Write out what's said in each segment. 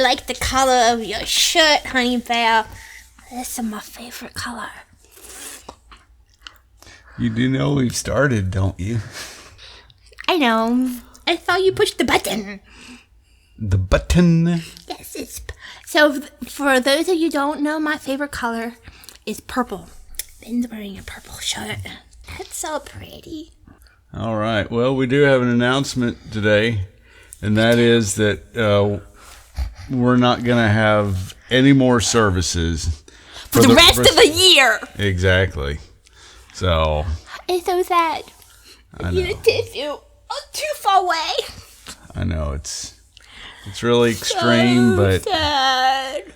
like the color of your shirt, Honey Bear. This is my favorite color. You do know we've started, don't you? I know. I thought you pushed the button. The button. Yes, it's... So, for those of you who don't know, my favorite color is purple. Ben's wearing a purple shirt. That's so pretty. All right. Well, we do have an announcement today, and that is that we're not going to have any more services for the rest of the year. Exactly. So. It's so sad. I know. You too far away. I know it's really extreme, so sad.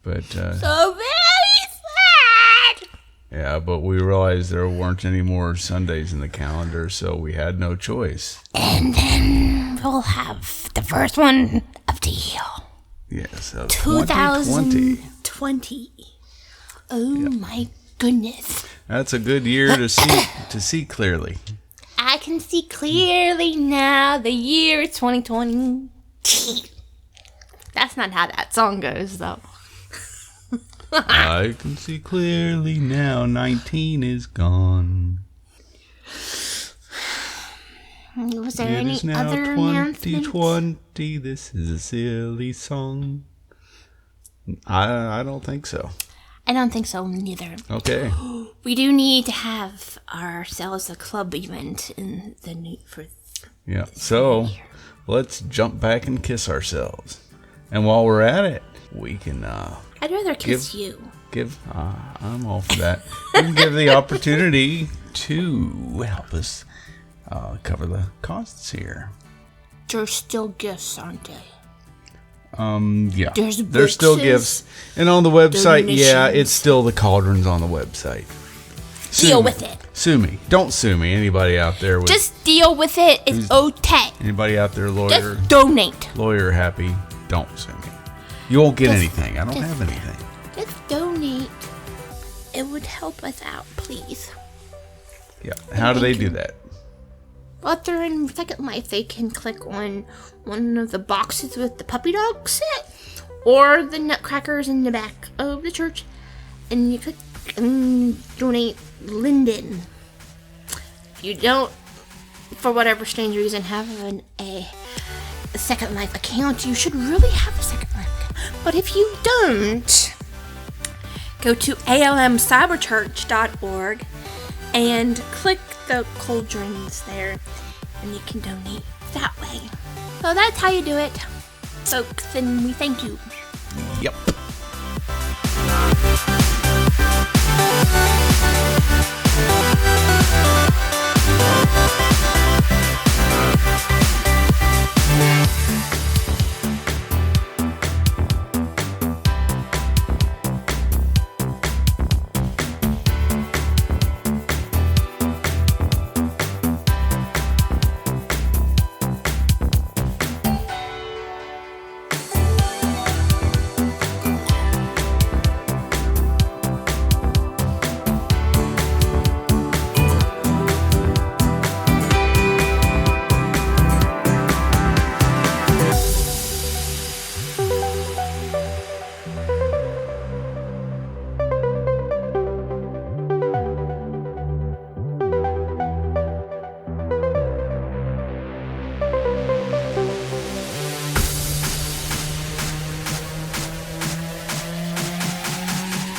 But so very sad. Yeah, but we realized there weren't any more Sundays in the calendar, so we had no choice. And then we'll have the first one of the year. Yes, 2020. Oh yep. My goodness. That's a good year to see clearly. I can see clearly now. The year is 2020. That's not how that song goes, though. I can see clearly now. 19 is gone. Was there any other announcements? 2020. This is a silly song. I don't think so. I don't think so neither. Okay. We do need to have ourselves a club event in the new for. Yeah. So let's jump back and kiss ourselves. And while we're at it, we can. I'd rather kiss you. I'm all for that. We can give the opportunity to help us cover the costs here. There's still gifts, aren't they? Yeah. There's still gifts. And on the website, yeah, it's still the cauldrons on the website. Deal with it. Sue me. Don't sue me. Anybody out there with... Just deal with it. It's okay. Anybody out there, lawyer? Just donate. Lawyer happy. Don't sue me. You won't get anything. I don't have anything. Just donate. It would help us out, please. Yeah. How do they do that? Well, if they're in Second Life, they can click on one of the boxes with the puppy dog set, or the nutcrackers in the back of the church, and you could donate Linden. If you don't, for whatever strange reason, have a Second Life account, you should really have a Second Life account. But if you don't, go to almcyberchurch.org and click the cauldrons there, and you can donate that way. So that's how you do it, folks, and we thank you. Yep.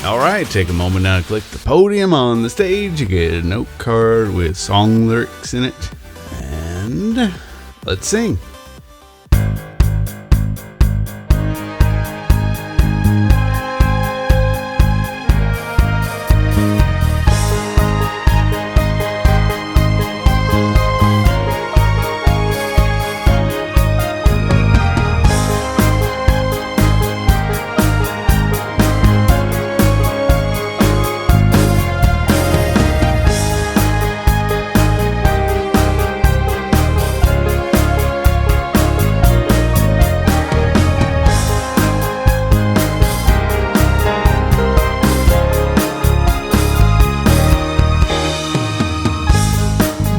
Alright, take a moment now to click the podium on the stage. You get a note card with song lyrics in it. And let's sing.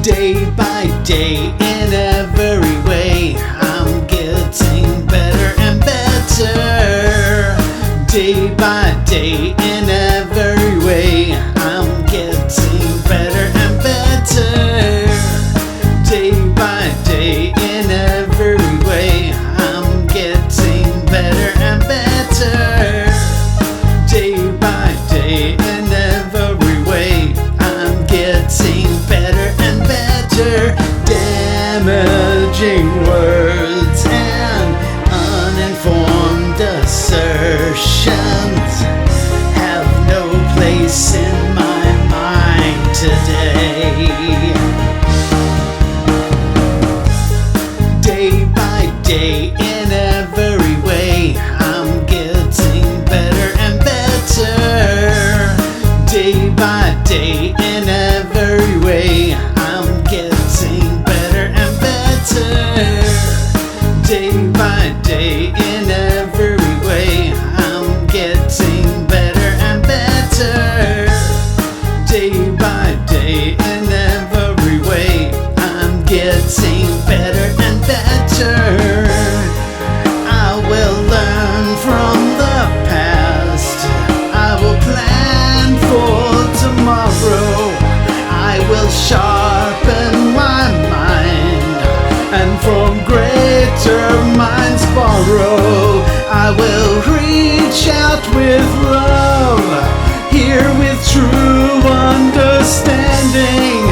Day by day, in every way, I'm getting better and better. Day by day, in every way, I'm getting better and better. Day by day, in every way, I'm getting better and better. Day by day, in every way, I'm getting better and better. Day by day, in every way, I'm getting better and better. I will learn from the past. I will plan for tomorrow. I will sharpen my mind, and from greater minds borrow. I will reach out with love, hear with true understanding.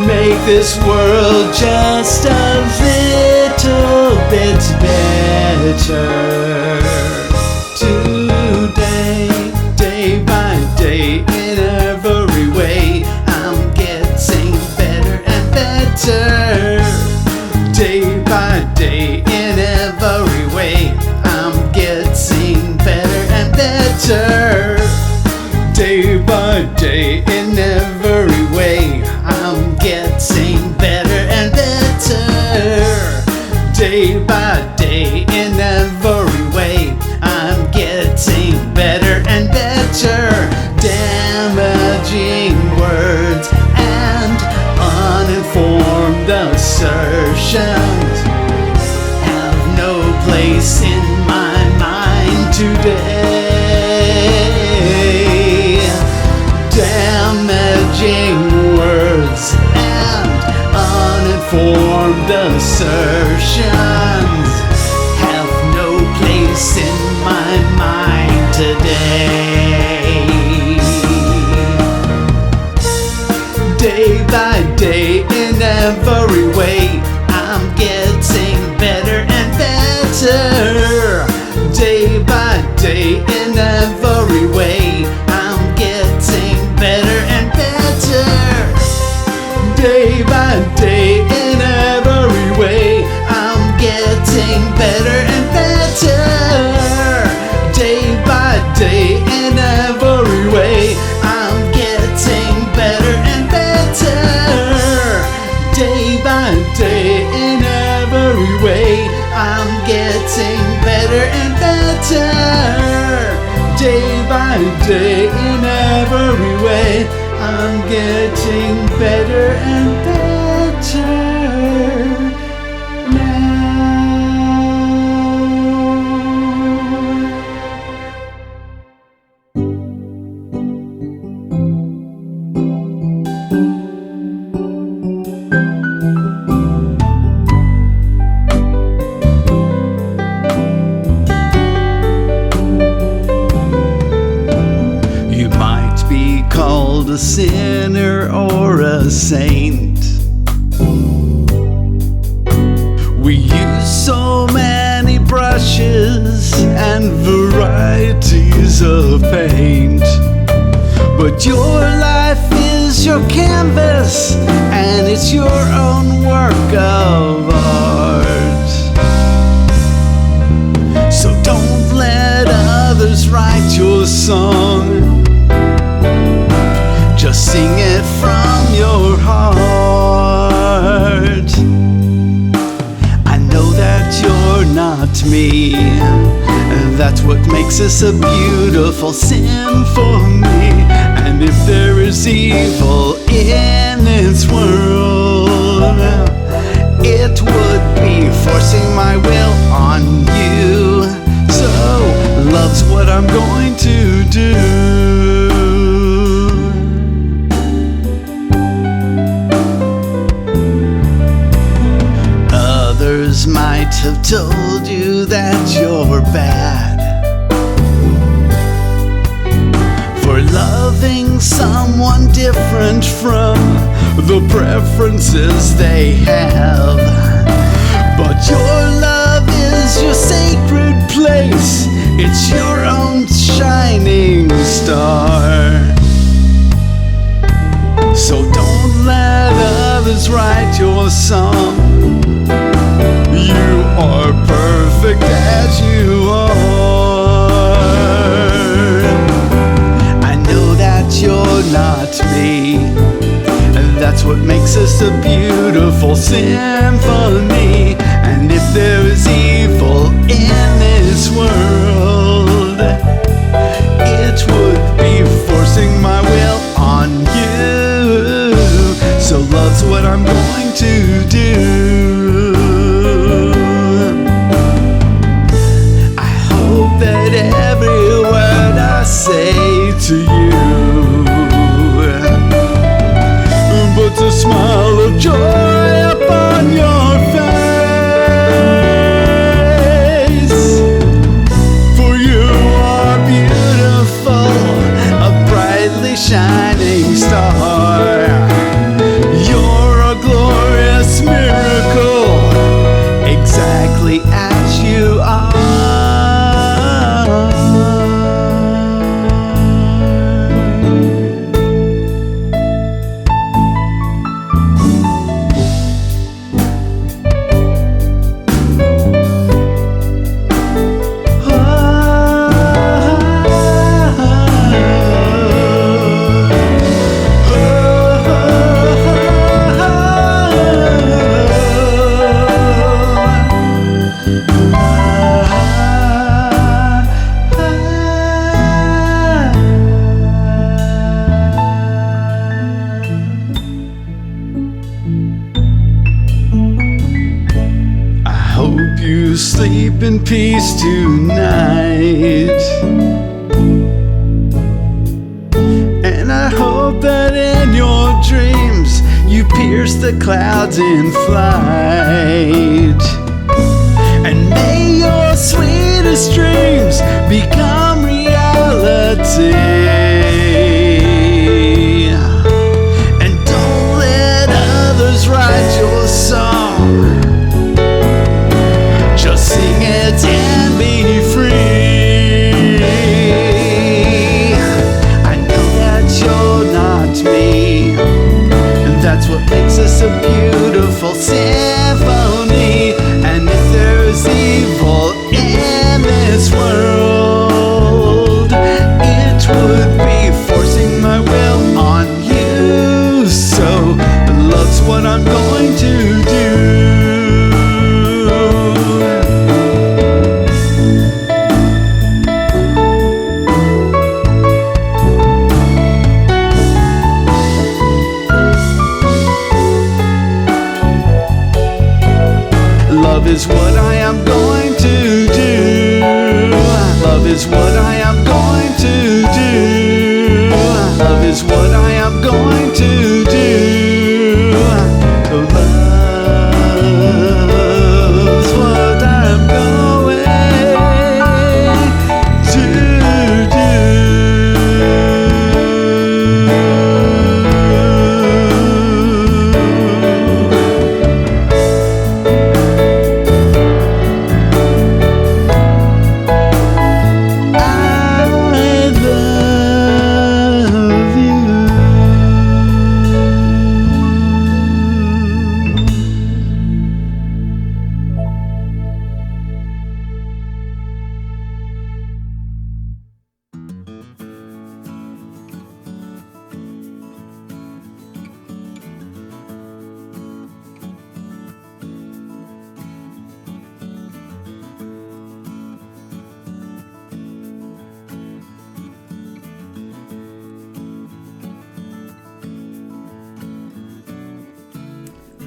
Make this world just a little bit better. Today, day by day, in every way, I'm getting better and better. Day by day, in every way, I'm getting better and better. Day by day, in every way, I'm getting better and better. Day by day, in every way, I'm getting better and better. Damaging words and uninformed assertions have no place in my mind today. Damaging words and uninformed assertions have no place in my mind today. Day by day, in every way, I'm getting better and better. Day by day, in every way, I'm getting better and better. Day by day, in every way, I'm getting better and better. Day by day, in every way, I'm getting better and better. Day by day, in every way, I'm getting better and better. Day by day, in every way, I'm getting better and better now. You might be called a sinner or a saint. We use so many brushes and varieties of paint, but your life is your canvas and it's your own work of art. So don't let others write your song. Just sing it from your heart. I know that you're not me, and that's what makes us a beautiful symphony. And if there is evil in this world, it would be forcing my will on you. So love's what I'm going to do. Others might have told you that you're bad for loving someone different from the preferences they have. But your love is your sacred place. It's your own shining star. So don't let others write your song. You are perfect as you are. I know that you're not me, and that's what makes us a beautiful symphony. And if there is evil in this world, it would be forcing my will on you. So love's what I'm going to do. I hope that every word I say to you puts a smile of joy upon your face. For you are beautiful, a brightly shining star. You're a glorious miracle, exactly as you are. You sleep in peace tonight, and I hope that in your dreams you pierce the clouds in flight. And may your sweetest dreams become reality. And don't let others write your song. Just sing it and be free. I know that you're not me, and that's what makes us a beautiful symphony. And if there's evil in this world, it would be forcing my will on you. So love's what I'm going to do. Love is what I am going to do. Love is what I am going to do. Love is what I am going to do. Love's what I'm going to do.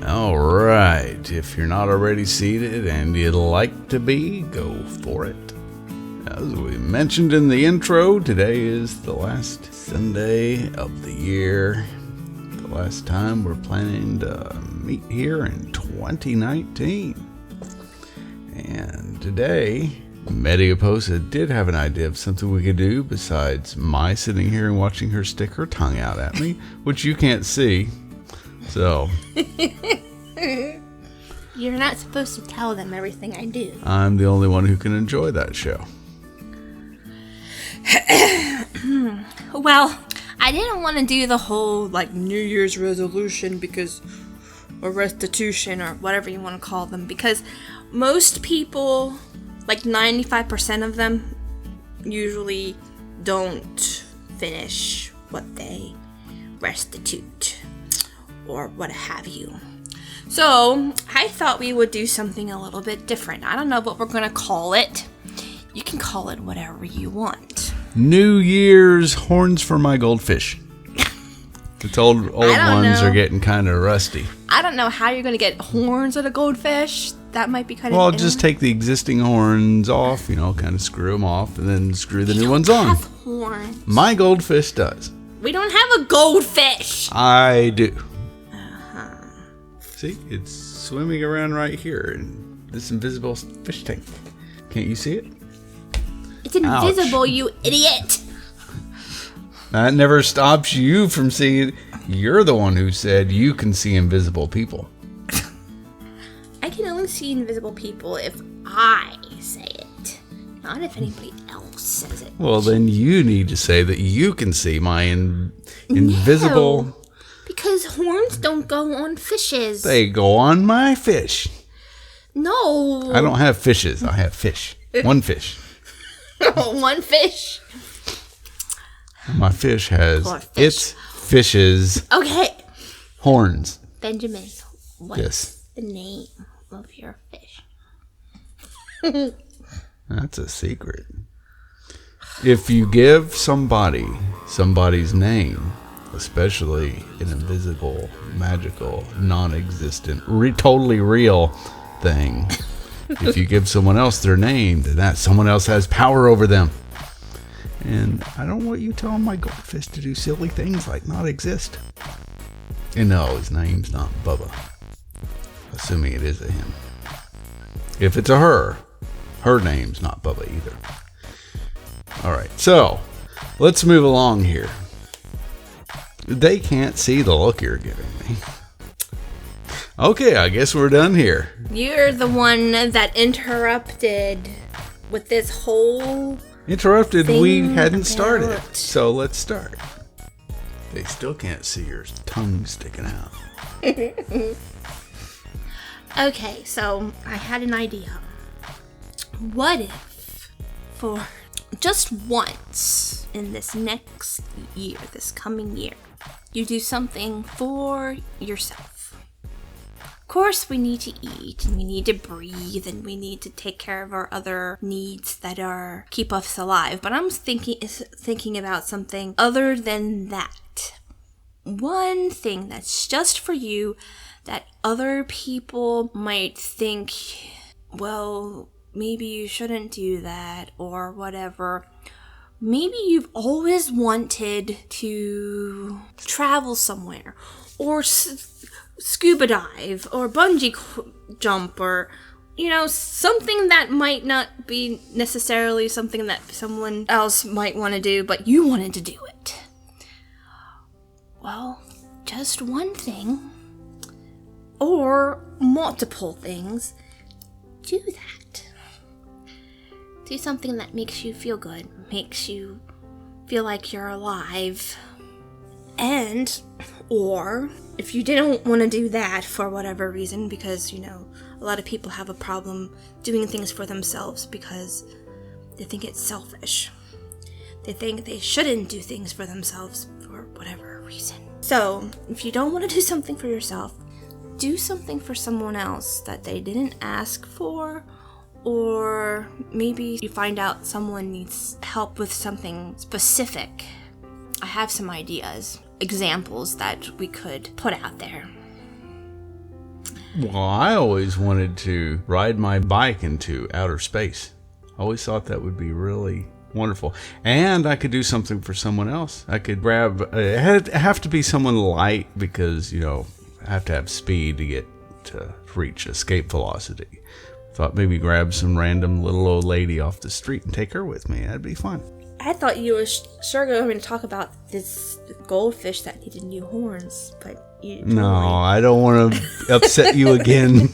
All right. If you're not already seated and you'd like to be, go for it. As we mentioned in the intro, today is the last Sunday of the year. The last time we're planning to meet here in 2019. And today, Medioposa did have an idea of something we could do besides my sitting here and watching her stick her tongue out at me, which you can't see. So you're not supposed to tell them everything I do. I'm the only one who can enjoy that show. Well, I didn't want to do the whole New Year's resolution because or restitution or whatever you want to call them, because most people, like 95% of them, usually don't finish what they restitute or what have you. So I thought we would do something a little bit different. I don't know what we're gonna call it. You can call it whatever you want. New Year's horns for my goldfish. Its old ones are getting kind of rusty. I don't know how you're gonna get horns out of goldfish. That might be kind of. Well, just take the existing horns off, kind of screw them off, and then screw the new ones on. Have horns. My goldfish does. We don't have a goldfish. I do. See, it's swimming around right here in this invisible fish tank. Can't you see it? It's invisible, Ouch. you idiot. That never stops you from seeing it. You're the one who said you can see invisible people. I can only see invisible people if I say it, not if anybody else says it. Well, then you need to say that you can see my invisible... No, because horns don't go on fishes. They go on my fish. No. I don't have fishes. I have fish. One fish. One fish. My fish has Poor fish. its fish's Okay. horns. Benjamin, what's Yes. the name of your fish? That's a secret. If you give somebody's name, especially an invisible, magical, non-existent, totally real thing, if you give someone else their name, then that someone else has power over them. And I don't want you telling my goldfish to do silly things like not exist. And no, his name's not Bubba. Assuming it is a him. If it's a her name's not Bubba either. Alright, so let's move along here. They can't see the look you're giving me. Okay, I guess we're done here. You're the one that interrupted with this whole... Interrupted, we hadn't about- started. So let's start. They still can't see your tongue sticking out. Okay, so I had an idea. What if, for just once in this next year, this coming year, you do something for yourself? Of course, we need to eat, and we need to breathe, and we need to take care of our other needs that keep us alive. But I'm thinking about something other than that. One thing that's just for you that other people might think, well, maybe you shouldn't do that, or whatever. Maybe you've always wanted to travel somewhere, or scuba dive, or bungee jump, or, something that might not be necessarily something that someone else might want to do, but you wanted to do it. Well, just one thing, or multiple things, do that. Do something that makes you feel good, makes you feel like you're alive. And, or, if you didn't want to do that for whatever reason, because, a lot of people have a problem doing things for themselves because they think it's selfish. They think they shouldn't do things for themselves for whatever reason. So, if you don't want to do something for yourself, do something for someone else that they didn't ask for, or maybe you find out someone needs help with something specific. I have some ideas, examples that we could put out there. Well, I always wanted to ride my bike into outer space. I always thought that would be really wonderful. And I could do something for someone else. I could grab, it have to be someone light because, I have to have speed to reach escape velocity. Thought maybe grab some random little old lady off the street and take her with me. That'd be fun. I thought you were sure going to talk about this goldfish that needed new horns, but you didn't. No, I don't want to upset you again.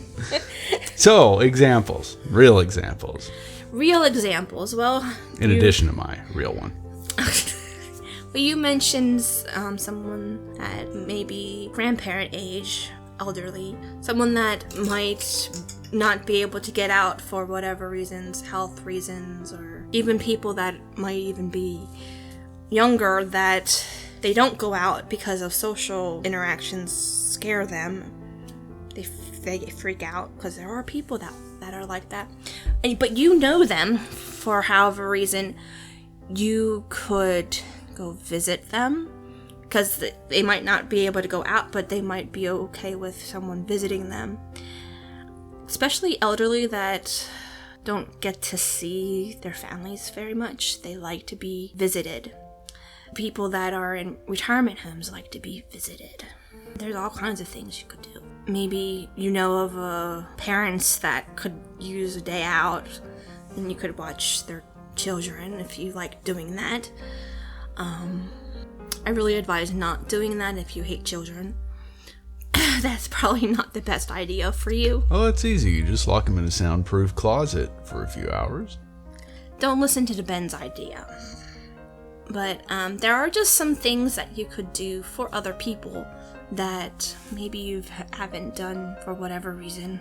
So, examples. Real examples. Real examples. Well, In addition to my real one. Well, you mentioned someone at maybe grandparent age. elderly, someone that might not be able to get out for whatever reasons, health reasons, or even people that might even be younger that they don't go out because of social interactions scare them. They freak out because there are people that are like that. But you know them for however reason. You could go visit them because they might not be able to go out, but they might be okay with someone visiting them. Especially elderly that don't get to see their families very much. They like to be visited. People that are in retirement homes like to be visited. There's all kinds of things you could do. Maybe you know of parents that could use a day out, and you could watch their children if you like doing that. I really advise not doing that if you hate children. That's probably not the best idea for you. Well, it's easy. You just lock them in a soundproof closet for a few hours. Don't listen to Ben's idea. But there are just some things that you could do for other people that maybe you haven't done for whatever reason.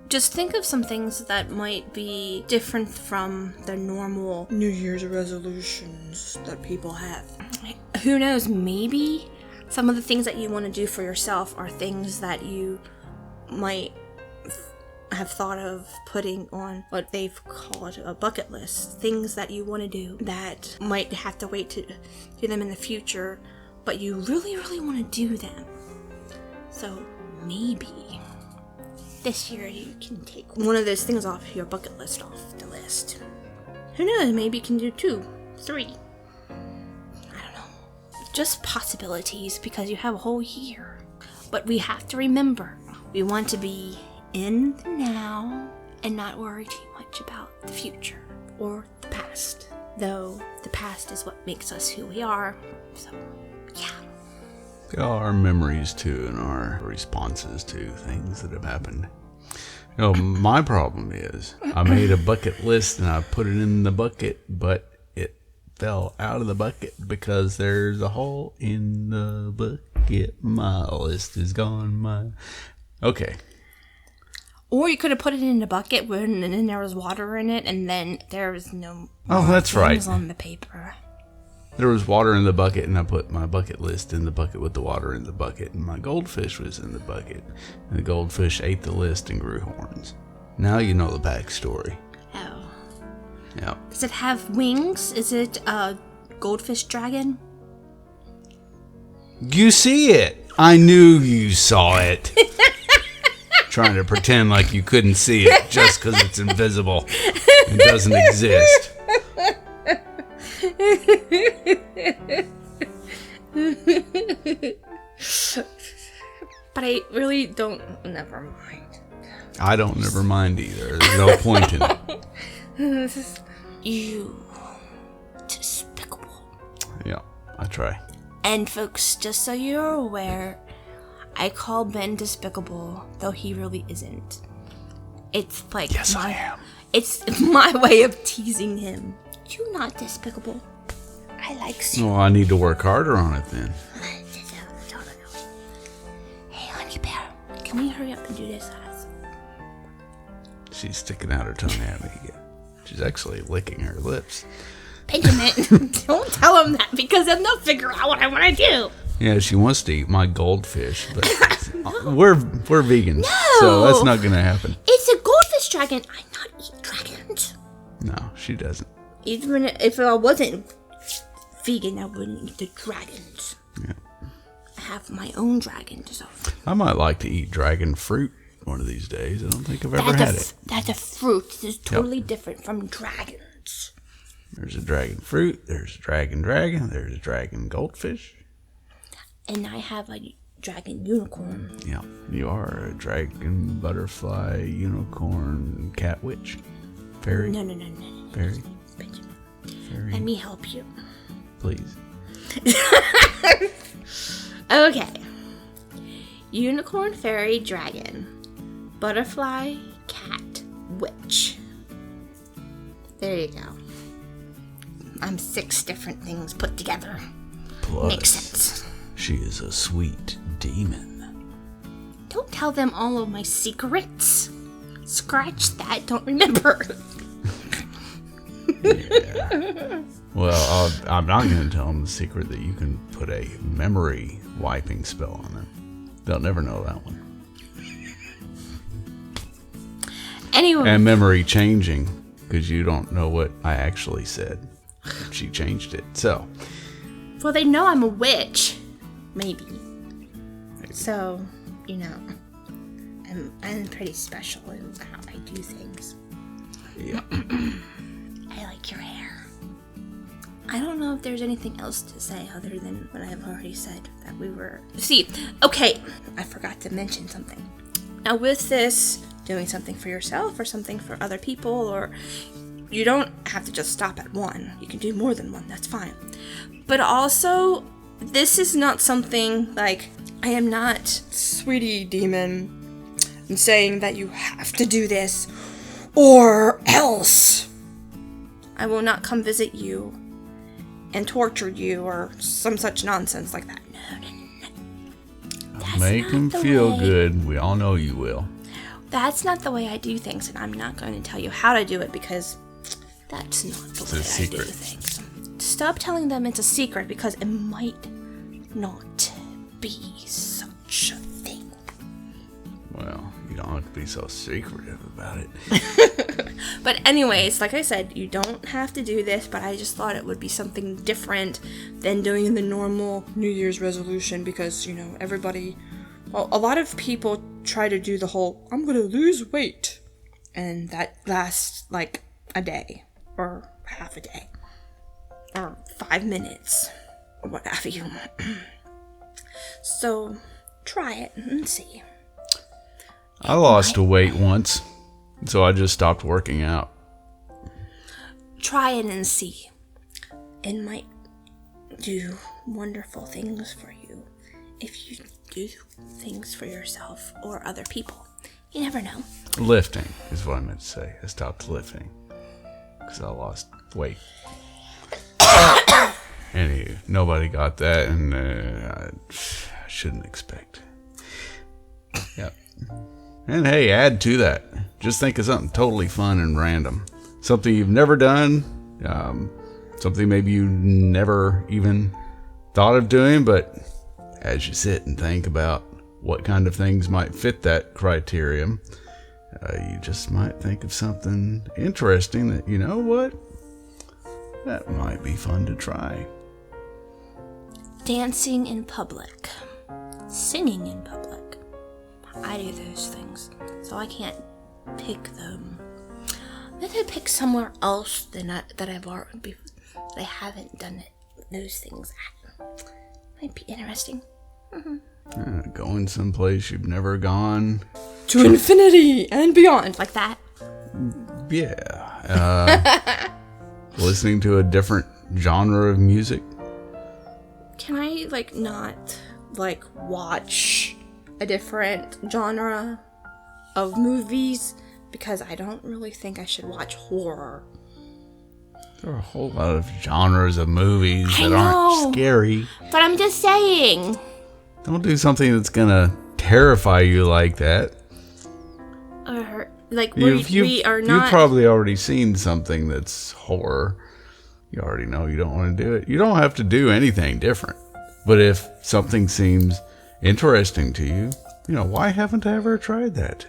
Just think of some things that might be different from the normal New Year's resolutions that people have. Who knows, maybe some of the things that you want to do for yourself are things that you might have thought of putting on what they've called a bucket list. Things that you want to do that might have to wait to do them in the future, but you really, really want to do them. So maybe this year you can take one of those things off your bucket list off the list. Who knows, maybe you can do 2, 3. I don't know. Just possibilities because you have a whole year. But we have to remember, we want to be in the now and not worry too much about the future or the past. Though the past is what makes us who we are. So, yeah. Our memories too, and our responses to things that have happened. You know, my problem is I made a bucket list and I put it in the bucket, but it fell out of the bucket because there's a hole in the bucket. My list is gone. Okay. Or you could have put it in a bucket and then there was water in it, and then there was no. Oh, that's right. On the paper. There was water in the bucket, and I put my bucket list in the bucket with the water in the bucket, and my goldfish was in the bucket. And the goldfish ate the list and grew horns. Now you know the backstory. Oh. Yeah. Does it have wings? Is it a goldfish dragon? You see it. I knew you saw it. Trying to pretend like you couldn't see it just because it's invisible and doesn't exist. But I really don't. Never mind. I don't never mind either. There's no point in it. You despicable. Yeah, I try. And folks, just so you're aware, I call Ben despicable, though he really isn't. It's like yes, I am. It's my way of teasing him. You're not despicable. I like you. Well, I need to work harder on it then. Hey, honey bear, can we hurry up and do this? She's sticking out her tongue at me again. She's actually licking her lips. Benjamin, don't tell him that because then they'll figure out what I want to do. Yeah, she wants to eat my goldfish, but we're vegans, No. so that's not going to happen. It's a goldfish dragon. I not eat dragons. No, she doesn't. Even if I wasn't vegan, I wouldn't eat the dragons. Yeah. I have my own dragons. So. I might like to eat dragon fruit one of these days. I don't think I've ever had it. That's a fruit. This is totally different from dragons. There's a dragon fruit. There's a dragon. There's a dragon goldfish. And I have a dragon unicorn. Yeah, you are a dragon, butterfly, unicorn, cat witch, fairy. No. Fairy. Benjamin, Fairy. let me help you. Please. Okay. Unicorn, fairy, dragon, butterfly, cat, witch. There you go. I'm 6 different things put together. Plus, Makes sense. she is a sweet demon. tell them all of my secrets. Scratch that, don't remember. Yeah. Well, I'm not going to tell them the secret that you can put a memory wiping spell on them. They'll never know that one. Anyway. And memory changing, because you don't know what I actually said. She changed it, so. Well, they know I'm a witch. Maybe. So, you know, I'm pretty special in how I do things. Yeah. I like your hair. I don't know if there's anything else to say other than what I've already said, that we were... See, okay, I forgot to mention something. Now with this, doing something for yourself or something for other people, or you don't have to just stop at one. You can do more than one, that's fine. But also, this is not something like, I am not Sweetie Demon and saying that you have to do this or else I will not come visit you and torture you or some such nonsense like that. No. That's Make not them the feel way. good. We all know you will. That's not the way I do things, and I'm not going to tell you how to do it because that's not the way I do things. Stop telling them it's a secret because it might not be such a thing. Well, you don't have to be so secretive about it. But anyways, like I said, you don't have to do this, but I just thought it would be something different than doing the normal New Year's resolution because, you know, everybody... Well, a lot of people try to do the whole, I'm going to lose weight. And that lasts like a day or half a day or 5 minutes or what have you. So try it and see. I lost weight once, so I just stopped working out. Try it and see. It might do wonderful things for you if you do things for yourself or other people. You never know. Lifting is what I meant to say. I stopped lifting because I lost weight. Anywho, nobody got that, and I shouldn't expect. Yep. And hey, add to that. Just think of something totally fun and random. Something you've never done. Something maybe you never even thought of doing, but as you sit and think about what kind of things might fit that criterion, you just might think of something interesting that, you know what, that might be fun to try. Dancing in public. Singing in public. I do those things, so I can't pick them. Maybe I pick somewhere else that I've already, that I haven't done those things at. Might be interesting. Mm-hmm. Going someplace you've never gone. To infinity and beyond, like that. Yeah. Listening to a different genre of music. Can I, not, watch a different genre of movies? Because I don't really think I should watch horror. There are a whole lot of genres of movies that aren't scary. But I'm just saying. Don't do something that's gonna terrify you like that. Or, we are not... You've probably already seen something that's horror. You already know you don't want to do it. You don't have to do anything different. But if something seems interesting to you, why haven't I ever tried that?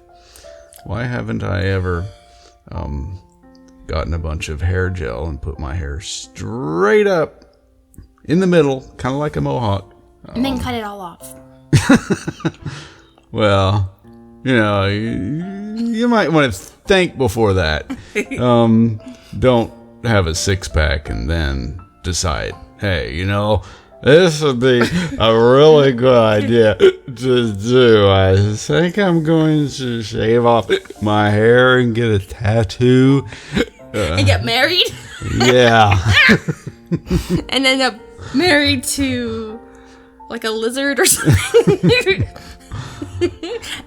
Why haven't I ever gotten a bunch of hair gel and put my hair straight up in the middle, kind of like a mohawk. And then cut it all off. Well, you might want to think before that. Don't have a six-pack and then decide, hey, this would be a really good idea to do. I think I'm going to shave off my hair and get a tattoo. And get married? Yeah. And end up married to, a lizard or something.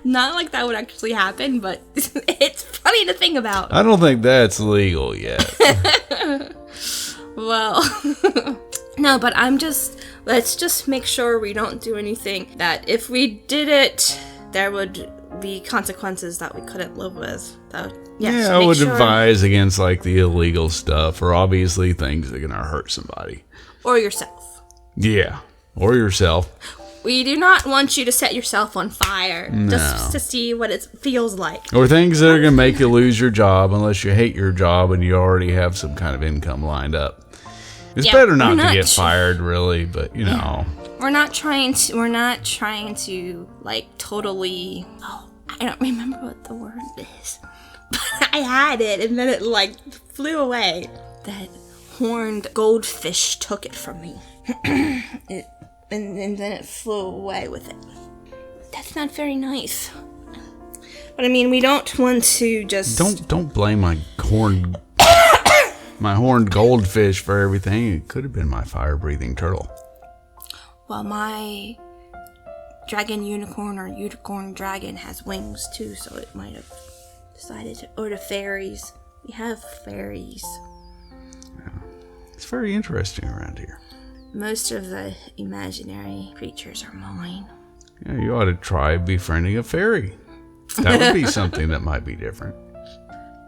Not like that would actually happen, but it's funny to think about. I don't think that's legal yet. Well, no, but let's just make sure we don't do anything that if we did it there would be consequences that we couldn't live with. I would advise against like the illegal stuff, or obviously things that are gonna hurt somebody. Or yourself. Yeah, or yourself. We do not want you to set yourself on fire just to see what it feels like. Or things that are going to make you lose your job unless you hate your job and you already have some kind of income lined up. It's better not to get fired, really, but you know. We're not trying to like totally, I don't remember what the word is. But I had it and then it like flew away. That horned goldfish took it from me. And then it flew away with it. That's not very nice. But I mean, we don't want to just... Don't blame my horned goldfish for everything. It could have been my fire-breathing turtle. Well, my dragon unicorn or unicorn dragon has wings too, so it might have decided to... Or the fairies. We have fairies. Yeah. It's very interesting around here. Most of the imaginary creatures are mine. Yeah, you ought to try befriending a fairy. That would be something that might be different.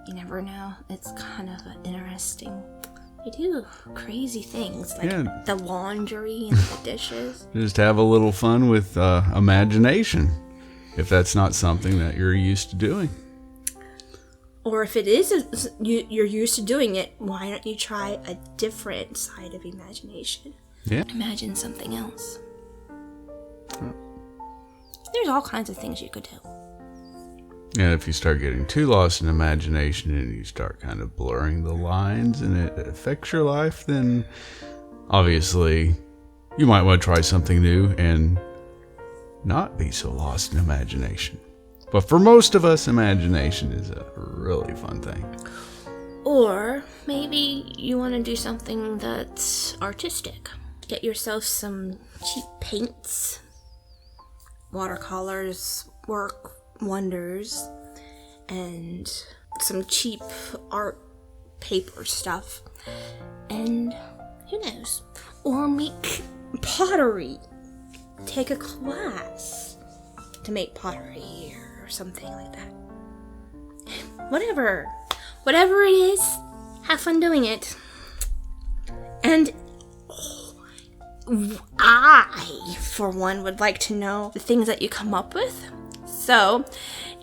You never know. It's kind of interesting. They do crazy things, like the laundry and the dishes. Just have a little fun with imagination, if that's not something that you're used to doing. Or if it is, you're used to doing it, why don't you try a different side of imagination? Yeah. Imagine something else. There's all kinds of things you could do. And if you start getting too lost in imagination and you start kind of blurring the lines and it affects your life, then obviously you might want to try something new and not be so lost in imagination. But for most of us, imagination is a really fun thing. Or maybe you want to do something that's artistic. Get yourself some cheap paints. Watercolors work wonders. And some cheap art paper stuff. And who knows? Or make pottery. Take a class to make pottery or something like that. Whatever it is, have fun doing it. And I, for one, would like to know the things that you come up with. So,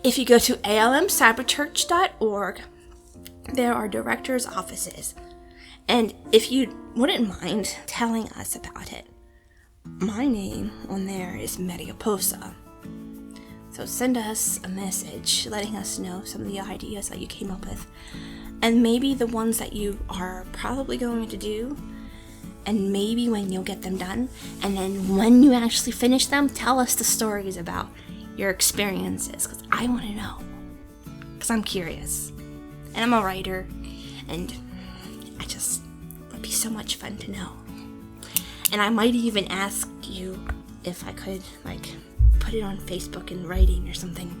if you go to almcyberchurch.org, there are directors' offices. And if you wouldn't mind telling us about it, my name on there is Mariposa. So send us a message letting us know some of the ideas that you came up with. And maybe the ones that you are probably going to do. And maybe when you'll get them done. And then when you actually finish them, tell us the stories about your experiences. Because I want to know. Because I'm curious. And I'm a writer. And I just would be so much fun to know. And I might even ask you if I could, like, put it on Facebook in writing or something.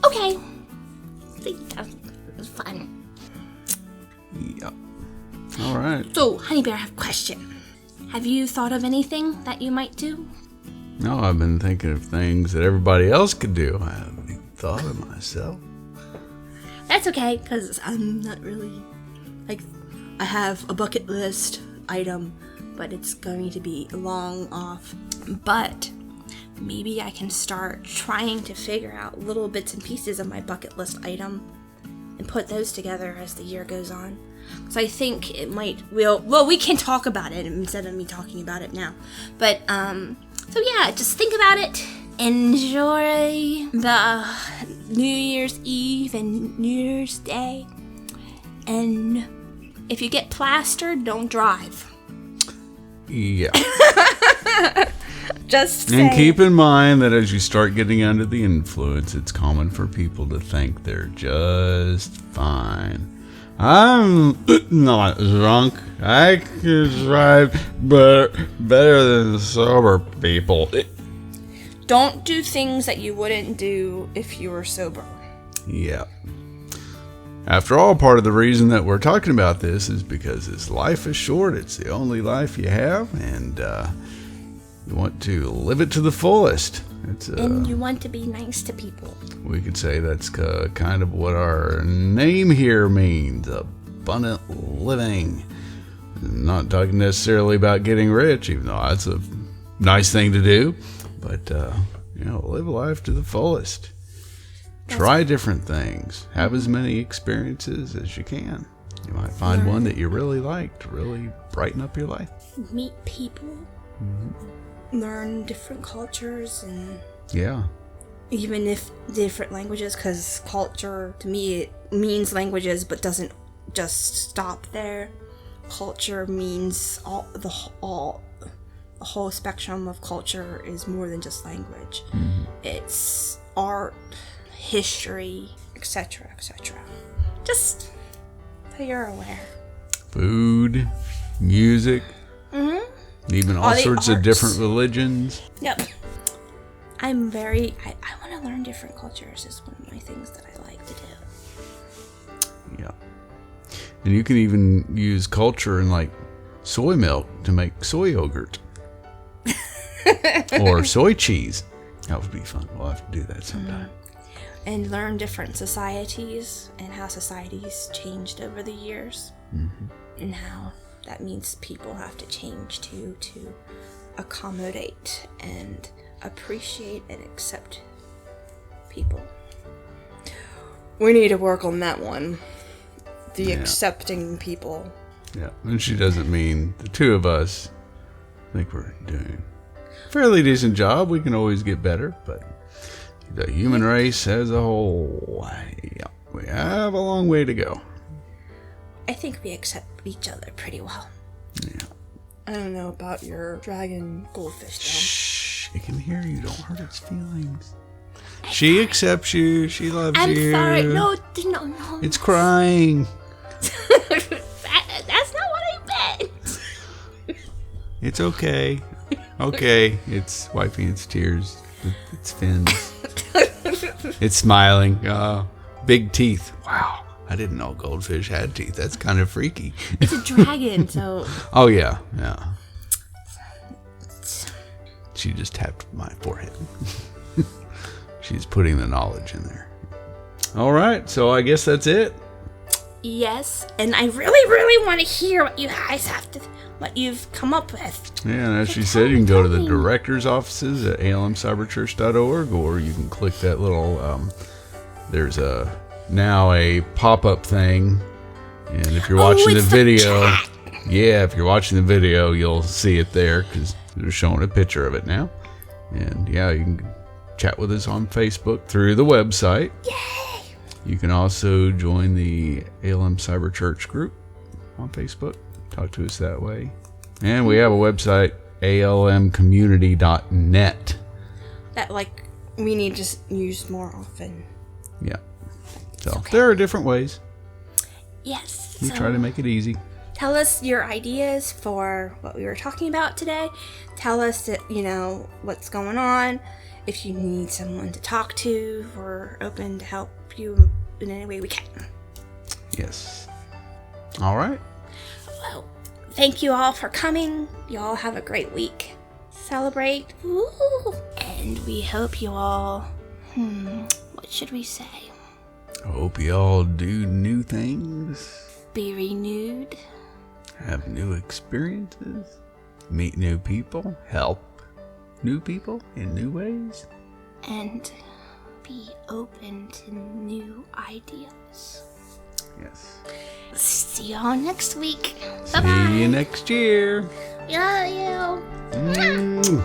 Okay. That was fun. Yep. All right. So, Honey Bear, I have a question. Have you thought of anything that you might do? No, I've been thinking of things that everybody else could do. I haven't even thought of myself. That's okay, because I'm not really, like, I have a bucket list item, but it's going to be long off. But maybe I can start trying to figure out little bits and pieces of my bucket list item and put those together as the year goes on. Because I think it might, well, we can talk about it instead of me talking about it now. But, so yeah, just think about it. Enjoy the New Year's Eve and New Year's Day. And if you get plastered, don't drive. Yeah. Just saying. And keep in mind that as you start getting under the influence, it's common for people to think they're just fine. I'm not drunk. I can drive better than sober people. Don't do things that you wouldn't do if you were sober. Yeah. After all, part of the reason that we're talking about this is because this life is short. It's the only life you have, and you want to live it to the fullest. It's and you want to be nice to people. We could say that's kind of what our name here means: abundant living. Not talking necessarily about getting rich, even though that's a nice thing to do, but live life to the fullest. Try different things. Have as many experiences as you can. You might find one that you really like to really brighten up your life. Meet people. Learn different cultures, and even if different languages, because culture to me it means languages, but doesn't just stop there. Culture means the whole spectrum of culture is more than just language. It's art, history, etc., etc. Just so you're aware. Food, music, even all sorts of different religions. Yep. I want to learn different cultures is one of my things that I like to do. Yeah. And you can even use culture in like soy milk to make soy yogurt. Or soy cheese. That would be fun. We'll have to do that sometime. And learn different societies and how societies changed over the years. And how that means people have to change to accommodate and appreciate and accept people. We need to work on that one. The accepting people. Yeah, and she doesn't mean the two of us. I think we're doing a fairly decent job. We can always get better, but the human race as a whole, we have a long way to go. I think we accept each other pretty well. Yeah. I don't know about your dragon goldfish, though. Shh, it can hear you. Don't hurt its feelings. She accepts you. She loves you. I'm sorry. No. It's crying. That's not what I meant. It's okay. Okay, it's wiping its tears with its fins. It's smiling. Big teeth. Wow. I didn't know goldfish had teeth. That's kind of freaky. It's a dragon, so... Oh, yeah. She just tapped my forehead. She's putting the knowledge in there. All right, so I guess that's it. Yes, and I really, really want to hear what you guys what you've come up with. Yeah, and as she said, you can go to the director's offices at almcyberchurch.org, or you can click that little, there's now a pop-up thing, and if you're watching the video, if you're watching the video, you'll see it there, because they're showing a picture of it now. And you can chat with us on Facebook through the website. Yay! You can also join the ALM Cyber Church group on Facebook. Talk to us that way. And we have a website, almcommunity.net. That, we need to use more often. Yeah. So there are different ways. Yes. We try to make it easy. Tell us your ideas for what we were talking about today. Tell us that, what's going on. If you need someone to talk to, we're open to help you in any way we can. Yes. All right. Well, thank you all for coming. You all have a great week. Celebrate. Woo! And we hope you all, what should we say? I hope you all do new things. Be renewed. Have new experiences. Meet new people. Help new people in new ways. And be open to new ideas. Yes. See y'all next week. See you next year. Love you.